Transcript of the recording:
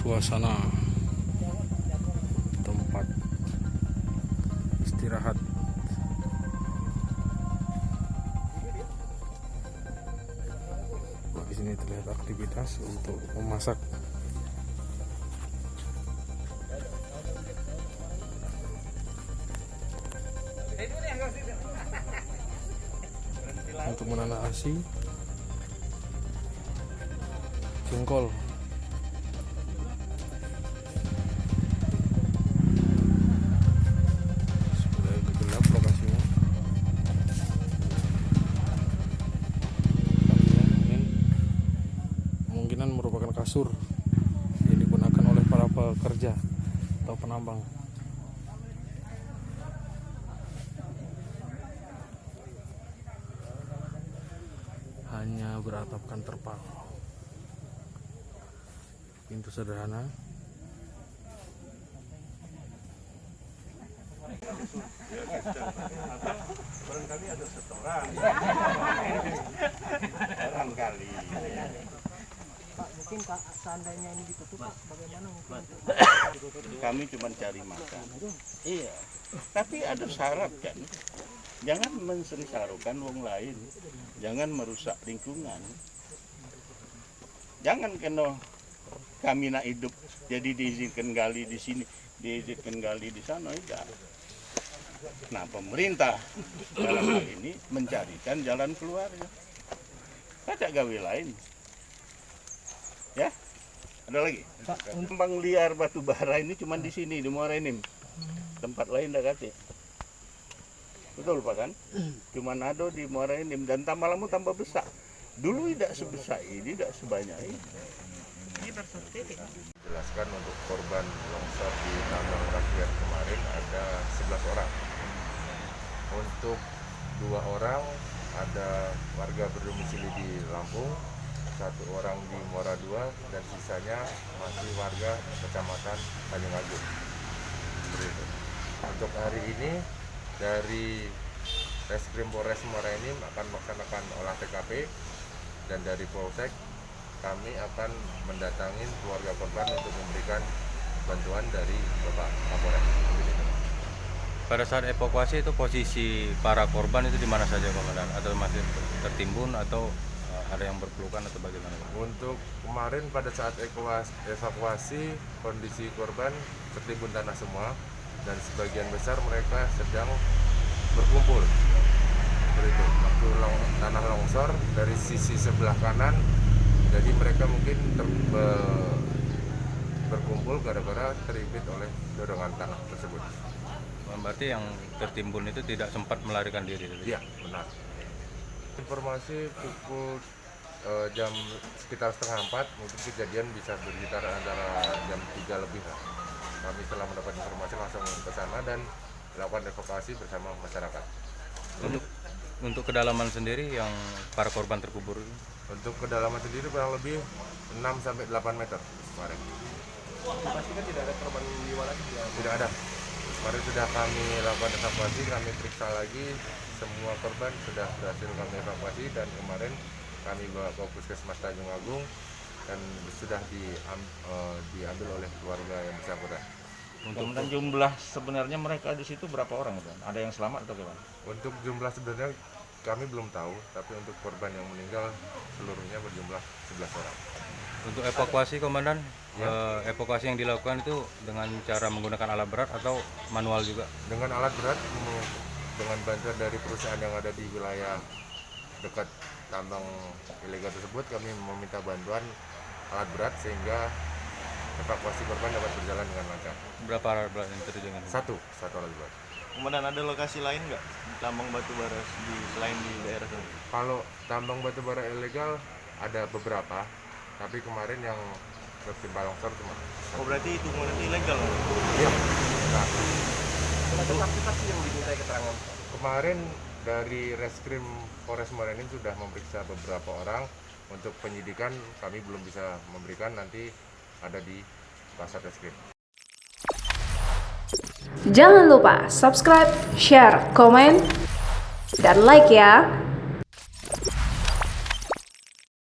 Suasana tempat istirahat. Di sini terlihat aktivitas untuk memasak. Untuk menanam asi, jengkol. Merupakan kasur yang digunakan oleh para pekerja atau penambang. Hanya beratapkan terpal. Pintu sederhana. Barangkali ada setoran. Barangkali. Pak, mungkin seandainya ini ditutup, Pak, bagaimana mungkin? Kami cuma cari makan. Iya. Tapi ada syarat kan. Jangan mensengsarakan wong lain. Jangan merusak lingkungan. Jangan kena kami nak hidup jadi diizinkan gali di sini, diizinkan gali di sana, tidak. Nah, pemerintah dalam hal ini mencarikan jalan keluarnya. Ada gawe lain. Ya, ada lagi. Kembang liar batu bara ini cuma di sini di Muara Enim. Tempat lain dah kate. Betul Pak kan? Cuma ada di Muara Enim dan tambah lama tambah besar. Dulu tidak sebesar ini, tidak sebanyak ini. Jelaskan untuk korban longsor di tambang rakyat kemarin ada 11 orang. Untuk 2 orang ada warga berdomisili di Lampung, 1 orang di Muara II, dan sisanya masih warga Kecamatan Tanjung Agung. Untuk hari ini dari Reskrim Polres Muara Enim akan melaksanakan olah TKP, dan dari Polsek kami akan mendatangi keluarga korban untuk memberikan bantuan dari Bapak Kapolres. Pada saat evakuasi itu posisi para korban itu di mana saja, Komandan? Atau masih tertimbun atau ada yang berpelukan atau bagaimana? Untuk kemarin pada saat evakuasi kondisi korban tertimbun tanah semua, dan sebagian besar mereka sedang berkumpul. Begitu, waktu tanah longsor dari sisi sebelah kanan, jadi mereka mungkin berkumpul gara-gara terimpit oleh dorongan tanah tersebut. Berarti yang tertimbun itu tidak sempat melarikan diri? Iya, benar. Informasi pukul jam sekitar 3:30, mungkin kejadian bisa bersekitar antara jam 3 lebih lah. Kami telah mendapat informasi langsung ke sana dan melakukan evakuasi bersama masyarakat. Untuk kedalaman sendiri yang para korban terkubur? Untuk kedalaman sendiri kurang lebih 6-8 meter kemarin. Dipastikan tidak ada korban jiwa lagi? Tidak ada. Kemarin sudah kami lakukan evakuasi, kami periksa lagi, semua korban sudah berhasil kami evakuasi, dan kemarin kami bawa ke Puskesmas Tanjung Agung dan sudah diambil oleh keluarga yang bersangkutan. Untuk jumlah sebenarnya mereka di situ berapa orang? Ada yang selamat atau bagaimana? Untuk jumlah sebenarnya kami belum tahu, tapi untuk korban yang meninggal seluruhnya berjumlah 11 orang. Untuk evakuasi, Komandan, evakuasi yang dilakukan itu dengan cara menggunakan alat berat atau manual juga? Dengan alat berat, dengan bantuan dari perusahaan yang ada di wilayah dekat tambang ilegal tersebut, kami meminta bantuan alat berat sehingga evakuasi korban dapat berjalan dengan lancar. Berapa alat berat yang terjun? Satu alat berat. Kemudian ada lokasi lain nggak tambang batu bara selain di daerah sana? Kalau tambang batu bara ilegal ada beberapa, tapi kemarin yang tertimpa longsor cuma. Oh berarti itu kemudian ilegal? Iya. Nah, Ada saksi-saksi yang dimintai keterangan. kemarin dari Reskrim Polres Morenin sudah memeriksa beberapa orang. Untuk penyidikan kami belum bisa memberikan, nanti ada di Kasat Reskrim. Jangan lupa subscribe, share, komen, dan like ya.